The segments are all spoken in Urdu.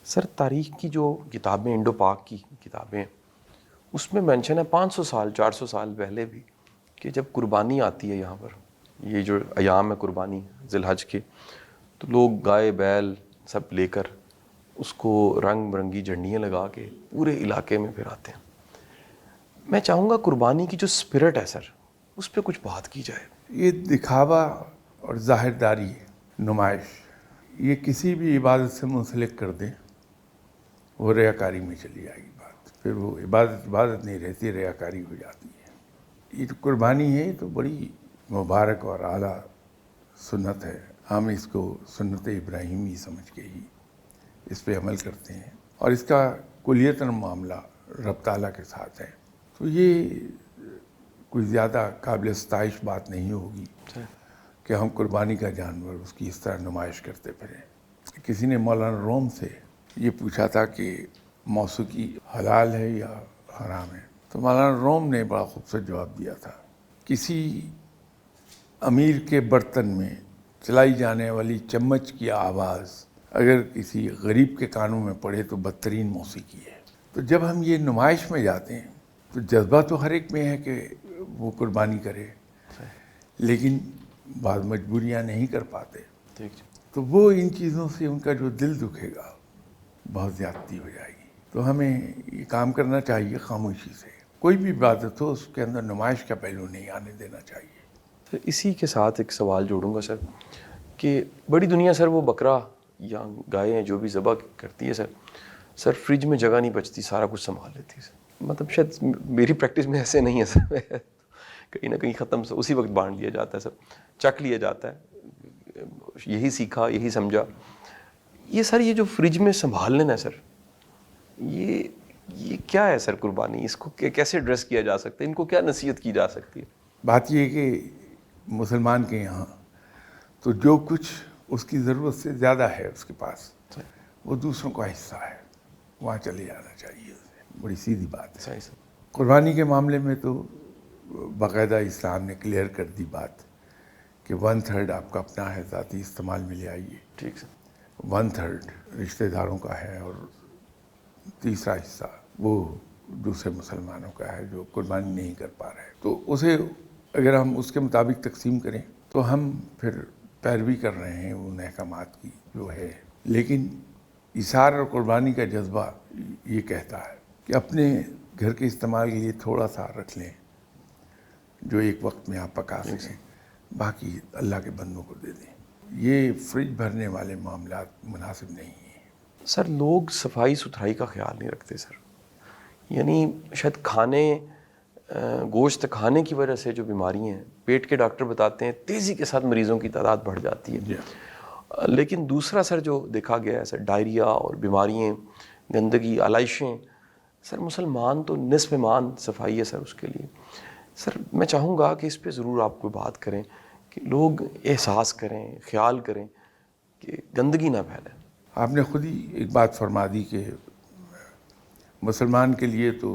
سر تاریخ کی جو کتابیں انڈو پاک کی کتابیں اس میں مینشن ہے 500 سال 400 سال پہلے بھی کہ جب قربانی آتی ہے یہاں پر، یہ جو ایام ہے قربانی ذی الحج کے، تو لوگ گائے بیل سب لے کر اس کو رنگ برنگی جھنڈیاں لگا کے پورے علاقے میں پھراتے ہیں۔ میں چاہوں گا قربانی کی جو اسپرٹ ہے سر اس پہ کچھ بات کی جائے۔ یہ دکھاوا اور ظاہر داری نمائش یہ کسی بھی عبادت سے منسلک کر دیں وہ ریاکاری میں چلی جائے گی بات، پھر وہ عبادت نہیں رہتی، ریاکاری ہو جاتی ہے۔ یہ جو قربانی ہے یہ تو بڑی مبارک اور اعلیٰ سنت ہے، ہم اس کو سنت ابراہیمی سمجھ کے ہی اس پہ عمل کرتے ہیں، اور اس کا کلیتاً معاملہ رب تعالیٰ کے ساتھ ہے، تو یہ کوئی زیادہ قابل ستائش بات نہیں ہوگی کہ ہم قربانی کا جانور اس کی اس طرح نمائش کرتے پھریں۔ کسی نے مولانا روم سے یہ پوچھا تھا کہ موسیقی حلال ہے یا حرام ہے، تو مولانا روم نے بڑا خوبصورت جواب دیا تھا، کسی امیر کے برتن میں چلائی جانے والی چمچ کی آواز اگر کسی غریب کے کانوں میں پڑے تو بدترین موسیقی ہے۔ تو جب ہم یہ نمائش میں جاتے ہیں تو جذبہ تو ہر ایک میں ہے کہ وہ قربانی کرے، لیکن بعض مجبوریاں نہیں کر پاتے، تو وہ ان چیزوں سے ان کا جو دل دکھے گا بہت زیادتی ہو جائے گی۔ تو ہمیں یہ کام کرنا چاہیے خاموشی سے، کوئی بھی عبادت ہو اس کے اندر نمائش کا پہلو نہیں آنے دینا چاہیے۔ سر اسی کے ساتھ ایک سوال جوڑوں گا سر کہ بڑی دنیا سر وہ بکرا یا گائے ہیں جو بھی ذبح کرتی ہے سر فریج میں جگہ نہیں بچتی، سارا کچھ سنبھال لیتی ہے سر۔ مطلب شاید میری پریکٹس میں ایسے نہیں ہے سر، کہیں نہ کہیں ختم سے اسی وقت بانٹ لیا جاتا ہے سر، چک لیا جاتا ہے، یہی سیکھا یہی سمجھا۔ یہ سر یہ جو فریج میں سنبھال لینا ہے سر، یہ کیا ہے سر قربانی؟ اس کو کیسے ایڈریس کیا جا سکتا ہے؟ ان کو کیا نصیحت کی جا سکتی ہے؟ بات یہ ہے کہ مسلمان کے یہاں تو جو کچھ اس کی ضرورت سے زیادہ ہے اس کے پاس وہ دوسروں کا حصہ ہے، وہاں چلے جانا چاہیے، بڑی سیدھی بات ہے۔ صحیح سر۔ قربانی کے معاملے میں تو باقاعدہ اسلام نے کلیئر کر دی بات کہ 1/3 آپ کا اپنا ہے، ذاتی استعمال میں لے آئیے، ٹھیک سر۔ 1/3 رشتہ داروں کا ہے، اور تیسرا حصہ وہ دوسرے مسلمانوں کا ہے جو قربانی نہیں کر پا رہے۔ تو اسے اگر ہم اس کے مطابق تقسیم کریں تو ہم پھر پیروی کر رہے ہیں ان احکامات کی جو ہے، لیکن ایثار اور قربانی کا جذبہ یہ کہتا ہے کہ اپنے گھر کے استعمال کے لیے تھوڑا سا رکھ لیں جو ایک وقت میں آپ پکا سکیں، باقی اللہ کے بندوں کو دے دیں۔ یہ فریج بھرنے والے معاملات مناسب نہیں ہیں۔ سر لوگ صفائی ستھرائی کا خیال نہیں رکھتے سر، یعنی شاید کھانے گوشت کھانے کی وجہ سے جو بیماری ہیں، پیٹ کے ڈاکٹر بتاتے ہیں تیزی کے ساتھ مریضوں کی تعداد بڑھ جاتی ہے، لیکن دوسرا سر جو دیکھا گیا ہے سر ڈائریا اور بیماریاں، گندگی، آلائشیں، سر مسلمان تو نصف ایمان صفائی ہے سر اس کے لیے۔ سر میں چاہوں گا کہ اس پہ ضرور آپ کوئی بات کریں کہ لوگ احساس کریں، خیال کریں کہ گندگی نہ پھیلے۔ آپ نے خود ہی ایک بات فرما دی کہ مسلمان کے لیے تو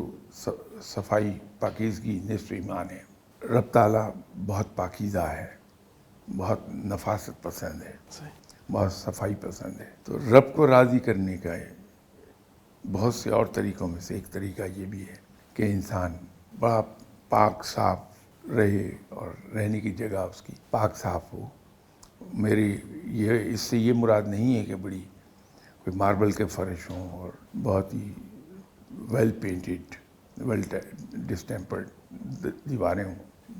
صفائی پاکیزگی نصف ایمان ہے۔ رب تعالیٰ بہت پاکیزہ ہے، بہت نفاست پسند ہے، بہت صفائی پسند ہے، تو رب کو راضی کرنے کا بہت سے اور طریقوں میں سے ایک طریقہ یہ بھی ہے کہ انسان بڑا پاک صاف رہے اور رہنے کی جگہ اس کی پاک صاف ہو۔ اس سے یہ مراد نہیں ہے کہ بڑی کوئی ماربل کے فرش ہوں اور بہت ہی ویل پینٹڈ ویل ڈسٹیمپرڈ دیواریں ہوں،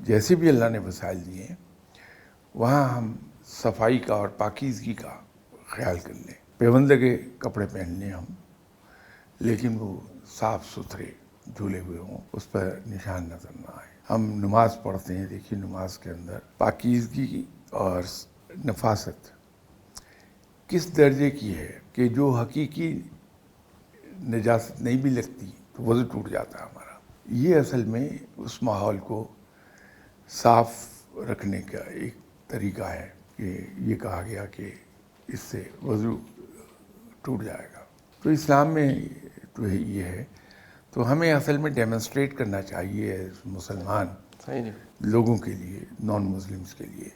جیسے بھی اللہ نے وسائل دیے ہیں وہاں ہم صفائی کا اور پاکیزگی کا خیال کر لیں۔ پیوندے کے کپڑے پہن لیں ہم، لیکن وہ صاف ستھرے دھلے ہوئے ہوں، اس پر نشان نظر نہ آئے۔ ہم نماز پڑھتے ہیں، دیکھیے نماز کے اندر پاکیزگی اور نفاست کس درجے کی ہے کہ جو حقیقی نجاست نہیں بھی لگتی تو وضو ٹوٹ جاتا ہے ہمارا۔ یہ اصل میں اس ماحول کو صاف رکھنے کا ایک طریقہ ہے کہ یہ کہا گیا کہ اس سے وضو ٹوٹ جائے گا۔ تو اسلام میں تو یہ ہے، تو ہمیں اصل میں ڈیمونسٹریٹ کرنا چاہیے مسلمان لوگوں کے لیے، نان مسلمس کے لیے،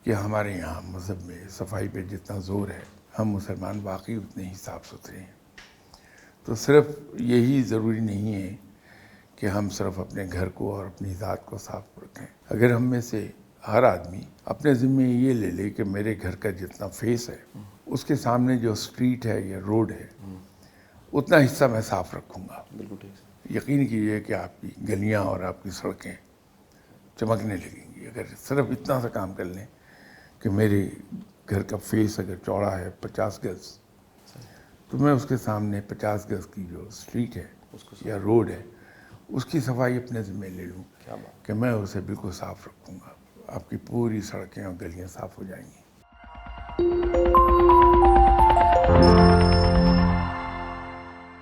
کہ ہمارے یہاں مذہب میں صفائی پہ جتنا زور ہے ہم مسلمان واقعی اتنے ہی صاف ستھرے ہیں. تو صرف یہی ضروری نہیں ہے کہ ہم صرف اپنے گھر کو اور اپنی ذات کو صاف رکھیں. اگر ہم میں سے ہر آدمی اپنے ذمے یہ لے لے کہ میرے گھر کا جتنا فیس ہے اس کے سامنے جو اسٹریٹ ہے یا روڈ ہے اتنا حصہ میں صاف رکھوں گا. بالکل ٹھیک سر. یقین کیجیے کہ آپ کی گلیاں اور آپ کی سڑکیں چمکنے لگیں گی اگر صرف اتنا سا کام کر لیں کہ میرے گھر کا فیس اگر چوڑا ہے 50 گز تو میں اس کے سامنے 50 گز کی جو اسٹریٹ ہے یا روڈ ہے اس کی صفائی اپنے ذمہ لے لوں کیا بات. کہ میں اسے بالکل صاف رکھوں گا. آپ کی پوری سڑکیں اور گلیاں صاف ہو جائیں گی.